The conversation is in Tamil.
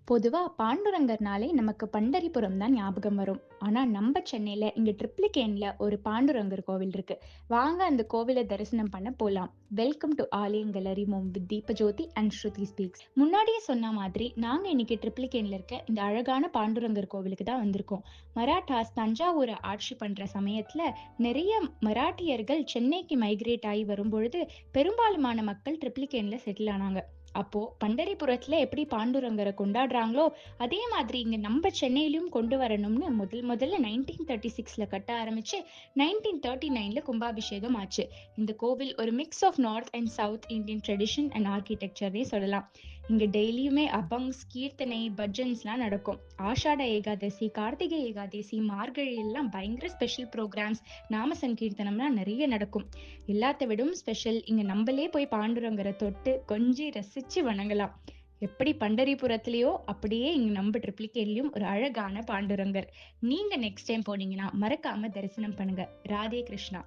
பொதுவா பாண்டுரங்கர்னாலே நமக்கு பண்டரிபுரம் தான் ஞாபகம் வரும். ஆனா நம்ம சென்னையில இங்க ட்ரிப்ளிகேன்ல ஒரு பாண்டுரங்கர் கோவில் இருக்கு. வாங்க அந்த கோவில தரிசனம் பண்ண போலாம். Welcome to Aalayam gallery mom with Deepajothi and Shruti speaks. முன்னாடியே சொன்ன மாதிரி நாங்க இன்னைக்கு ட்ரிப்ளிகேன்ல இருக்க இந்த அழகான பாண்டுரங்கர் கோவிலுக்கு தான் வந்திருக்கோம். மராட்டாஸ் தஞ்சாவூரை ஆட்சி பண்ற சமயத்துல நிறைய மராட்டியர்கள் சென்னைக்கு மைக்ரேட் ஆகி வரும்பொழுது பெரும்பாலுமான மக்கள் ட்ரிப்ளிகேன்ல செட்டில் ஆனாங்க. அப்போ பண்டரிபுரத்துல எப்படி பாண்டுரங்கரை கொண்டாடுறாங்களோ அதே மாதிரி இங்க நம்ம சென்னையிலயும் கொண்டு வரணும்னு முதல்ல 1936 கட்ட ஆரம்பிச்சு 1939 கும்பாபிஷேகம் ஆச்சு. இந்த கோவில் ஒரு mix of north and south Indian tradition and ஆர்கிடெக்சர்னே சொல்லலாம். இங்க டெய்லியுமே அபங்ஸ், கீர்த்தனை, பஜன்ஸ்லாம் நடக்கும். ஆஷாட ஏகாதசி, கார்த்திகை ஏகாதசி, மார்கழி எல்லாம் பயங்கர ஸ்பெஷல் ப்ரோக்ராம்ஸ், நாம சங்கீர்த்தனம்லாம் நிறைய நடக்கும். எல்லாத்த விடவும் ஸ்பெஷல், இங்க நம்மளே போய் பாண்டுரங்கரை தொட்டு கொஞ்சி ரசிச்சு வணங்கலாம். எப்படி பண்டரிபுரத்திலயோ அப்படியே இங்க நம்ம ட்ரிப்ளிகேன்லயும் ஒரு அழகான பாண்டுரங்கர். நீங்க நெக்ஸ்ட் டைம் போனீங்கன்னா மறக்காம தரிசனம் பண்ணுங்க. ராதே கிருஷ்ணா.